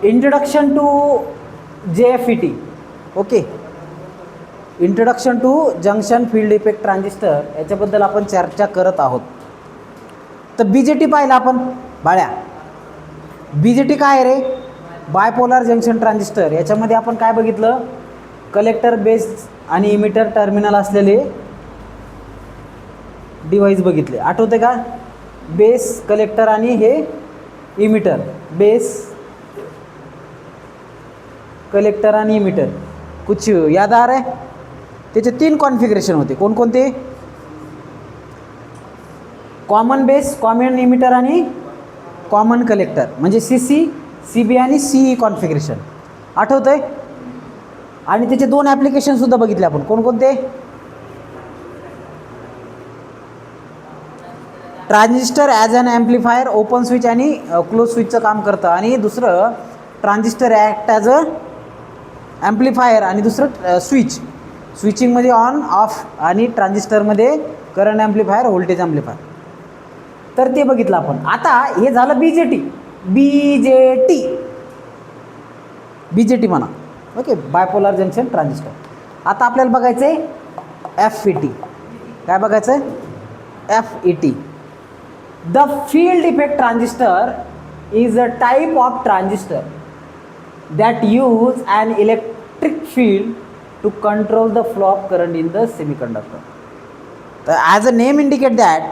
Introduction to JFET. Okay, introduction to junction field effect transistor याच्याबद्दल आपण चर्चा करत आहोत. तर BJT पाहिलं आपण बाळ्या. BJT काय रे? Bipolar junction transistor. याच्यामध्ये आपण काय बघितलं? कलेक्टर, बेस आणि इमिटर टर्मिनल असलेले डिव्हाइस बघितले. आठवते का? बेस, कलेक्टर आणि हे इमिटर. बेस, कलेक्टर आणि इमिटर. कुछ याद आ रहा है? त्याचे 3 कॉन्फिगरेशन होते. कोणकोणते? कॉमन बेस, कॉमन इमिटर आणि कॉमन कलेक्टर. म्हणजे CC, CB आणि CE कॉन्फिगरेशन. आठवतंय? आणि त्याचे 2 ॲप्लिकेशन सुद्धा बघितले आपण. कोणकोणते? Transistor as an amplifier, open switch आणि क्लोज स्विचचं काम करतं. आणि दुसरं transistor act as a amplifier आणि दुसरं स्विच. स्विचिंगमध्ये ऑन ऑफ आणि ट्रान्झिस्टरमध्ये करंट ॲम्प्लिफायर, व्होल्टेज ॲम्प्लिफायर. तर ते बघितलं आपण. आता हे झालं BJT. BJT म्हणा. Okay, bipolar junction transistor. आता आपल्याला बघायचं आहे FET. काय बघायचं आहे? FET. The field effect transistor is a type of transistor that use an electric field to control the flow of current in the semiconductor. As a name indicate that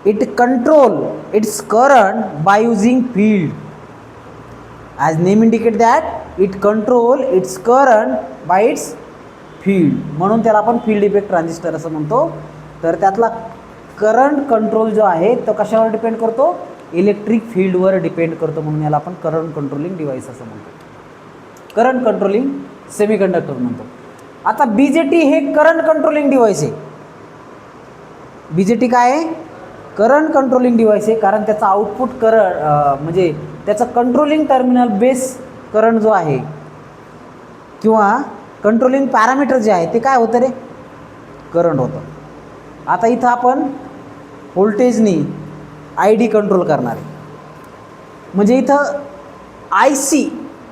it control its current by using field. As name indicate that it control its current by its field. म्हणून त्याला आपण field effect transistor असं म्हणतो. तर त्यातला current control जो आहे तो कशावर डिपेंड करतो? इलेक्ट्रिक फील्डवर डिपेंड करतो. म्हणून याला आपण करंट कंट्रोलिंग डिव्हाइस असं म्हणतो. करंट कंट्रोलिंग सेमीकंडक्टर म्हणतो. आता BJT हे करंट कंट्रोलिंग डिव्हाइस आहे. BJT काय आहे? करंट कंट्रोलिंग डिव्हाइस आहे. कारण त्याचा आउटपुट करंट म्हणजे त्याचं कंट्रोलिंग टर्मिनल बेस करंट जो आहे किंवा कंट्रोलिंग पॅरामीटर जे आहे ते काय होतं रे? करंट होतं. आता इथं आपण व्होल्टेजनी ID कंट्रोल करणार आहे. म्हणजे इथं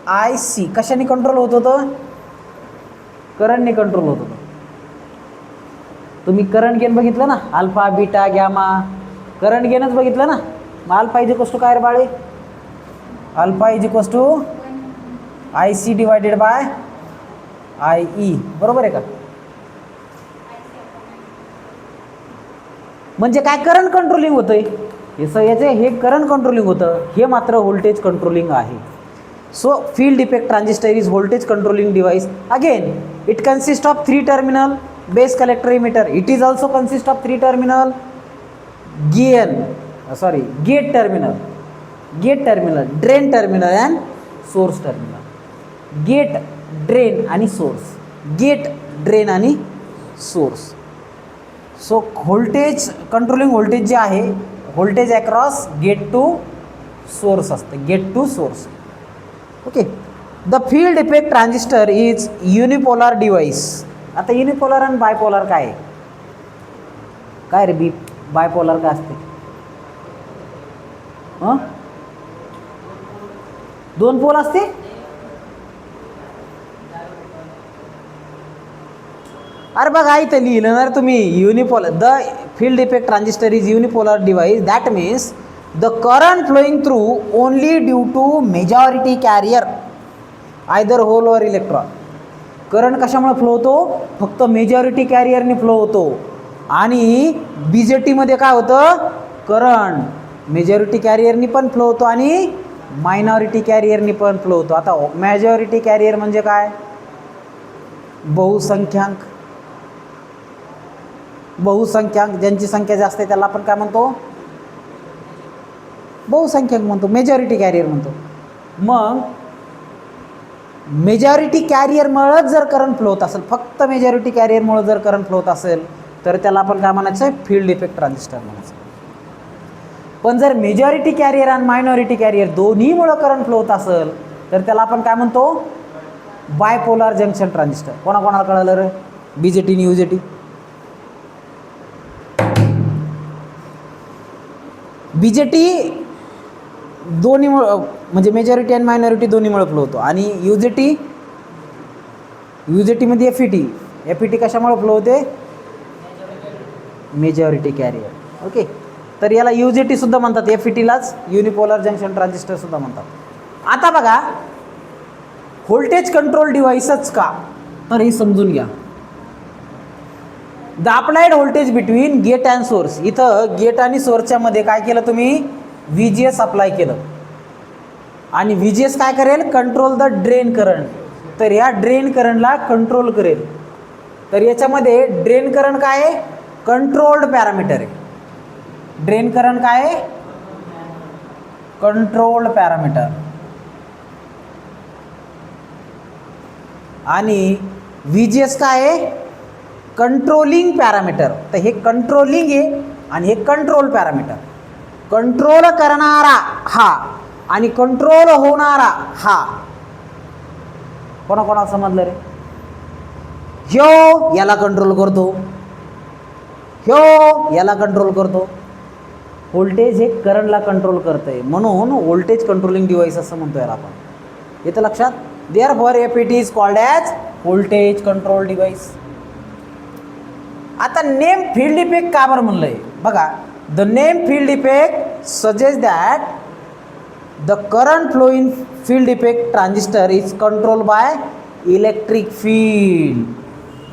IC कशाने कंट्रोल होत होतं? करंटने कंट्रोल होत होतं. तुम्ही करंट गेन बघितलं ना? Alpha, beta, gamma. करंट गेनच बघितलं ना? मग अल्फा इज इक्वल्स टू काय रे बाळे? Alpha is equals to IC divided by IE. बरोबर आहे का? म्हणजे काय करंट कंट्रोलिंग होतंय. हे करंट कंट्रोलिंग होतं. हे मात्र व्होल्टेज कंट्रोलिंग आहे. So field effect transistor is voltage controlling device. Again it consist of 3 terminal, base, collector, emitter. It is also consist of 3 terminal, gate terminal, drain terminal and source terminal. Gate, drain आणि source. Gate, drain आणि source. So voltage controlling voltage जे आहे voltage across gate to source असतं. Gate to source. Okay. The field effect transistor is unipolar device. आता unipolar आणि bipolar काय आहे? काय रे बायपोलर काय असते? 2 पोल असते. अरे बघा इथं लिहिलं ना तुम्ही unipolar. The field effect transistor is unipolar device. That means the current flowing through only due to majority carrier either hole or electron. Current कशामुळे फ्लो होतो? फक्त मेजॉरिटी कॅरियरने फ्लो होतो. आणि BJTमध्ये काय होतं? करंट मेजॉरिटी कॅरियरनी पण फ्लो होतो आणि मायनॉरिटी कॅरियरनी पण फ्लो होतो. आता मेजॉरिटी कॅरियर म्हणजे काय? बहुसंख्याक. ज्यांची संख्या जास्त आहे त्याला आपण काय म्हणतो? बहुसंख्यक म्हणतो. मेजॉरिटी कॅरियर म्हणतो. मग मेजॉरिटी कॅरियरमुळेच जर करंट फ्लो होत असेल, फक्त मेजॉरिटी कॅरियरमुळे जर करंट फ्लो होत असेल तर त्याला आपण काय म्हणायचं? फील्ड इफेक्ट ट्रान्झिस्टर म्हणायचं. पण जर मेजॉरिटी कॅरियर आणि मायनॉरिटी कॅरियर दोन्हीमुळे करंट फ्लो होत असेल तर त्याला आपण काय म्हणतो? Bipolar junction transistor. कोणाकोणाला कळलं रे? BJT आणि UJT. BJT दोन्हीमुळं म्हणजे मेजॉरिटी आणि मायनॉरिटी दोन्हीमुळे फ्लो होतो. आणि युजेटीमध्ये एफ ई टी कशामुळे फ्लो होते? Majority carrier. ओके, तर याला युजेटी सुद्धा म्हणतात, एफ ई टीलाच युनिपोलर जंक्शन ट्रान्झिस्टर सुद्धा म्हणतात. आता बघा व्होल्टेज कंट्रोल डिव्हाइसच का, तर हे समजून घ्या. The applied voltage between gate and source. इथं गेट आणि सोर्सच्या मध्ये काय केलं तुम्ही? VGS अप्लाय केलं. आणि VGS काय करेल? Control the drain current. तर या ड्रेन करंटला कंट्रोल करेल. तर याच्यामध्ये ड्रेन करंट काय आहे? कंट्रोल्ड पॅरामीटर आहे. ड्रेन करंट काय आहे? Controlled parameter. आणि VGS काय आहे? Controlling parameter. तर हे कंट्रोलिंग आहे आणि हे कंट्रोल पॅरामीटर. कंट्रोल करणारा हा आणि कंट्रोल होणारा हा. कोणाकोणाला समजलं रे? ह्यो याला कंट्रोल करतो, ह्यो याला कंट्रोल करतो. व्होल्टेज हे करंटला कंट्रोल करतंय, म्हणून व्होल्टेज कंट्रोलिंग डिव्हाइस असं म्हणतो याला आपण. येतं लक्षात? Therefore FET is called as voltage control device. आता नेम फील्ड इफेक्ट का बरं म्हणलंय? बघा, the name field effect suggest that the current flow in field effect transistor is control by electric field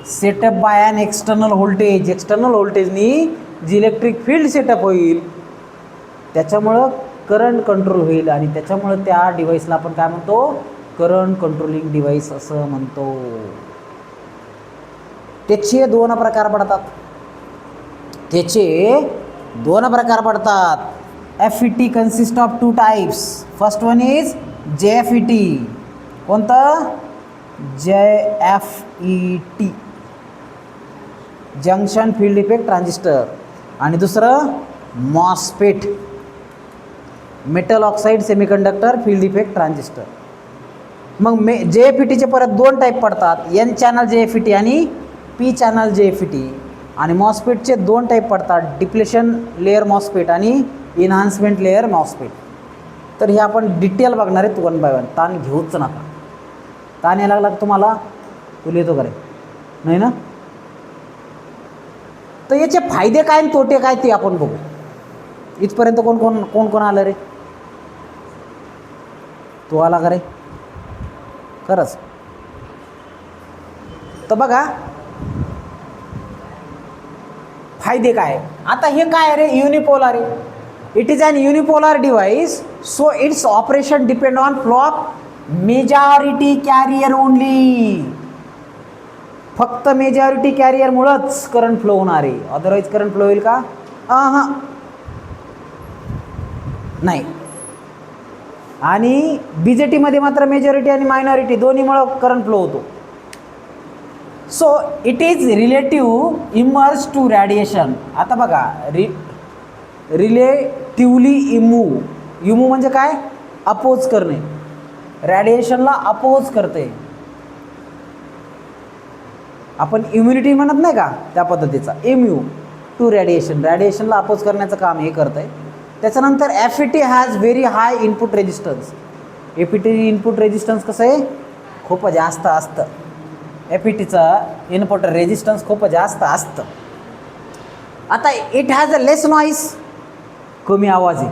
setup by an external voltage. External व्होल्टेजनी जी electric field setup होईल त्याच्यामुळं current control होईल आणि त्याच्यामुळं त्या डिव्हाइसला आपण काय म्हणतो? करंट कंट्रोलिंग डिव्हाइस असं म्हणतो. त्याचे दोन प्रकार पडतात. FET consist of two types. First one is JFET. कोणतं? JFET, junction field effect transistor. आणि दुसरं MOSFET, metal oxide semiconductor field effect transistor. मग JFETचे परत दोन टाईप पडतात, N चॅनल JFET आणि P चॅनल JFET. आणि MOSFETचे दोन टाईप पडतात, डिप्लेशन लेअर MOSFET आणि इन्हान्समेंट लेअर MOSFET. तर हे आपण डिटेल बघणार आहेत वन बाय वन. ताण घेऊच नका. ताण यायला लागला तुम्हाला, तुला येतो का रे? नाही ना? तर याचे फायदे काय आणि तोटे काय ते आपण बघू. इथपर्यंत कोण कोण आलं रे? तू आला का रे? खरंच? तर बघा फायदे काय. आता हे काय रे? युनिपोलर आहे. It is an unipolar device, so its operation depend on flow of majority carrier only. फक्त मेजॉरिटी कॅरियरमुळंच करंट फ्लो होणार आहे, अदरवाईज करंट फ्लो होईल का? हां नाही. आणि BJTमध्ये मात्र मेजॉरिटी आणि मायनॉरिटी दोन्हीमुळं करंट फ्लो होतो. So it is relative emerge to radiation. आता बघा, रिलेटिव्हली इमूव्ह म्हणजे काय? अपोज करणे. रॅडिएशनला अपोज करते. आपण इम्युनिटी म्हणत नाही का, त्या पद्धतीचा इम्यू टू रॅडिएशन. रॅडिएशनला अपोज करण्याचं काम हे करतं आहे. त्याच्यानंतर FET has very high input resistance. FET input resistance कसं आहे? खूप जास्त असतं. FETचं इनपुट रेजिस्टन्स खूप जास्त असतं. आता it has a less noise, कमी आवाज आहे.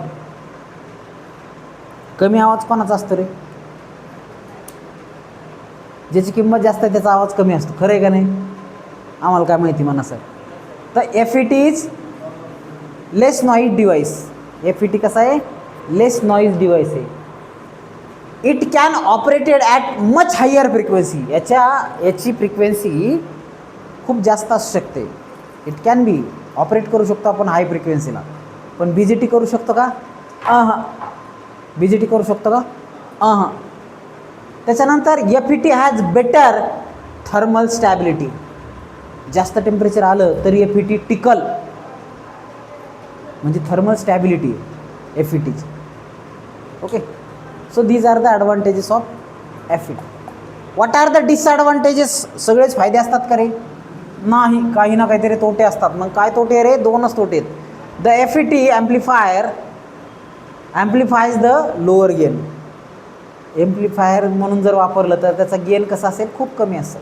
कमी आवाज कोणाचा असतो रे? ज्याची किंमत जास्त आहे त्याचा आवाज कमी असतो. खरं आहे का नाही? आम्हाला काय माहिती म्हणा सर. तर FET is less noise device. FET कसा आहे? लेस नॉईज डिव्हाइस आहे. It can operated at much higher frequency. याची फ्रिक्वेन्सी खूप जास्त असू शकते. इट कॅन बी ऑपरेट करू शकतो आपण हाय फ्रिक्वेन्सीला. पण BJT करू शकतो का? BJT करू शकतो का? त्याच्यानंतर FET has better thermal stability. जास्त टेम्परेचर आलं तरी FET टिकल, म्हणजे थर्मल स्टॅबिलिटी FETची. Okay, so these are the advantages of FET. What are the disadvantages? सगळेच फायदे असतात का रे? नाही, काही ना काहीतरी तोटे असतात. मग काय तोटे रे? दोनच तोटे आहेत. द FET amplifier amplifies the lower gain. Amplifier म्हणून जर वापरलं तर त्याचा गेन कसा असेल, खूप कमी असेल.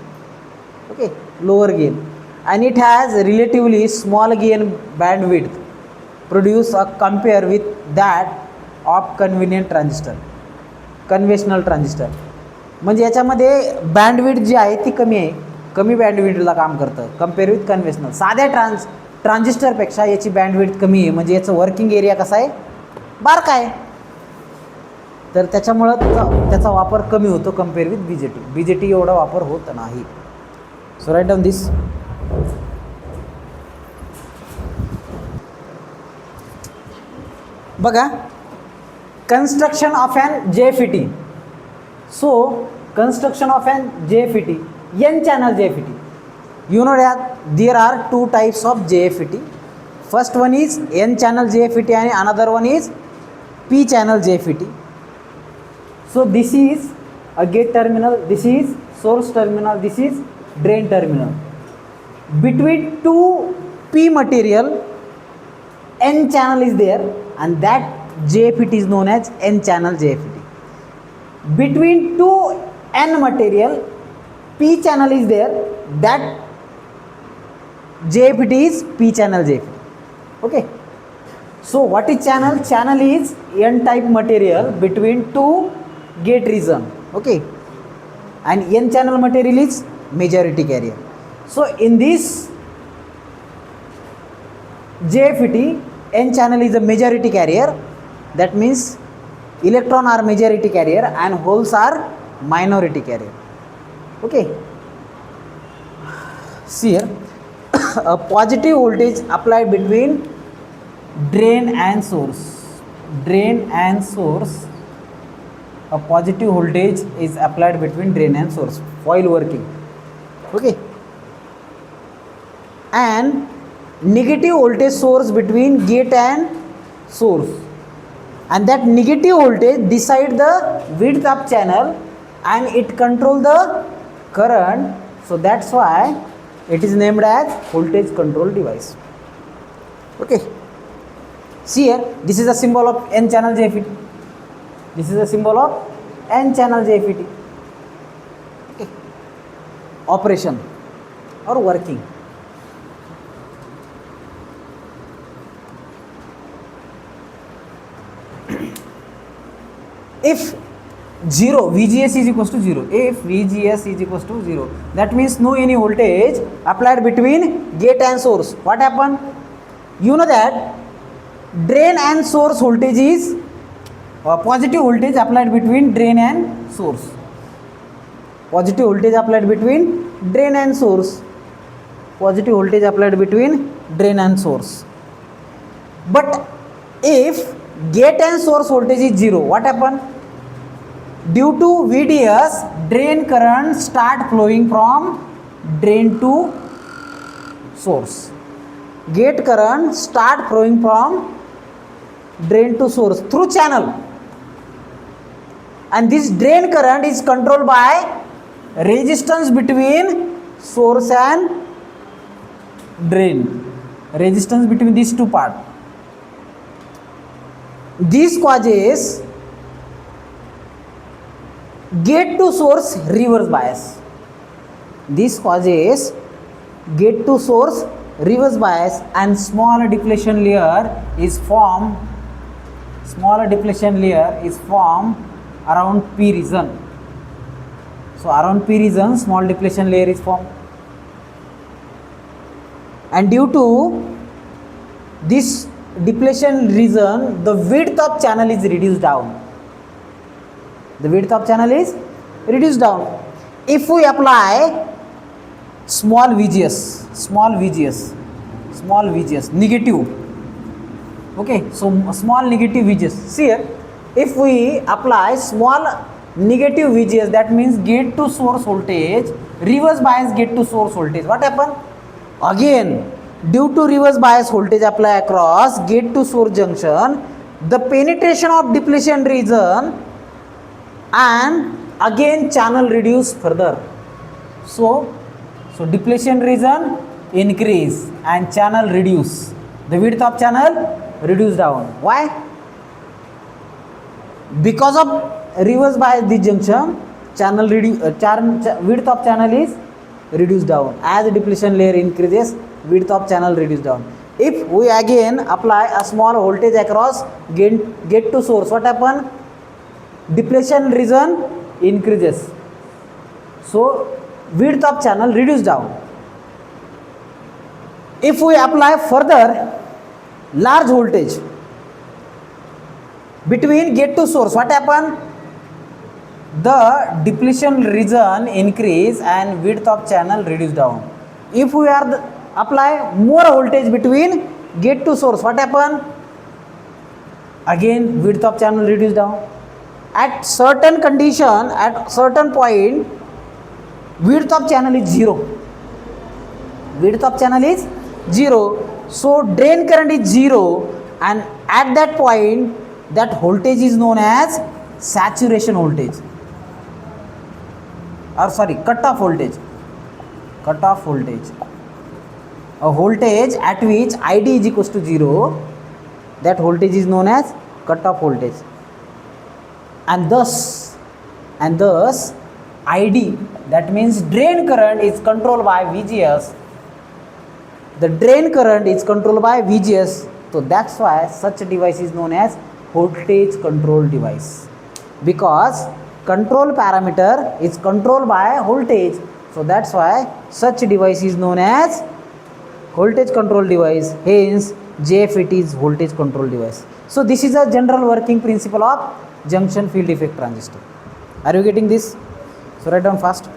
Okay, lower gain. And it has relatively small gain bandwidth produce a compare with that of convenient transistor, conventional transistor. म्हणजे याच्यामध्ये बँडविड्थ जी आहे ती कमी आहे, कमी बँडविड्थला काम करतं कम्पेअर विथ कन्व्हेशनल. साध्या ट्रान्झिस्टरपेक्षा याची बँडविड्थ कमी आहे, म्हणजे याचं वर्किंग एरिया कसा आहे, बारका आहे. तर त्याच्यामुळं त्याचा वापर कमी होतो कम्पेअर विथ BJT. BJT एवढा वापर होत नाही. सो राईट डाऊन दिस. बघा, construction of an JFET. So construction of an JFET, n channel JFET. You know that there are two types of JFET. First one is n channel JFET and another one is p channel JFET. So this is a gate terminal, this is source terminal, this is drain terminal. Between two p material n channel is there, and that JFET is known as n channel JFET. Between two n material p channel is there, that JFET is p channel JFET. Okay, so what is channel? Channel is n type material between two gate region. Okay, and n channel material is majority carrier. So in this JFET, n channel is a majority carrier. That means electron are majority carrier and holes are minority carrier. Okay, see here, a positive voltage applied between drain and source. Drain and source, a positive voltage is applied between drain and source while working. Okay, and negative voltage source between gate and source, and that negative voltage decide the width of channel and it control the current. So that's why it is named as voltage control device. Okay, see here, this is a symbol of n channel JFET. This is a symbol of n channel JFET. Okay, operation or working. If 0, VGS is equals to 0, if VGS is equals to 0, that means no any voltage applied between gate and source. What happened? You know that drain and source voltage is positive voltage applied between drain and source. Positive voltage applied between drain and source. Positive voltage applied between drain and source. But if gate and source voltage is 0, what happened? Due to VDS, drain current start flowing from drain to source. Gate current start flowing from drain to source through channel, and this drain current is controlled by resistance between source and drain. Resistance between these two parts. This causes gate to source reverse bias. This causes gate to source reverse bias, and small depletion layer is formed. Small depletion layer is formed around P region. So around P region, small depletion layer is formed, and due to this depletion region, the width of channel is reduced down. The width of channel is reduced down. If we apply small VGS, negative. Okay, so small negative VGS. See here, if we apply small negative VGS, that means gate to source voltage, reverse bias gate to source voltage. What happen? Again, due to reverse bias voltage apply across gate to source junction, the penetration of depletion region and again channel reduce further. So depletion region increase and channel reduce. The width of channel reduce down. Why? Because of reverse bias this junction, width of channel is reduced down. As the depletion layer increases, width of channel reduced down. If we again apply a small voltage across gate to source, what happen? Depletion region increases. So width of channel reduced down. If we apply further large voltage between gate to source, what happen? The depletion region increase and width of channel reduce down. If we apply more voltage between gate to source, what happen? Again width of channel reduce down. At certain condition, at certain point, width of channel is 0. Width of channel is 0. So drain current is 0, and at that point that voltage is known as saturation voltage, or sorry, cutoff voltage. Cutoff voltage. A voltage at which ID is equals to 0, that voltage is known as cutoff voltage. And thus ID, that means drain current, is controlled by VGS. The drain current is controlled by VGS. So that's why such a device is known as voltage control device, because control parameter is controlled by voltage. So that's why such a device is known as voltage control device. Hence JFET is voltage control device. So this is a general working principle of junction field effect transistor. Are you getting this? So write down fast.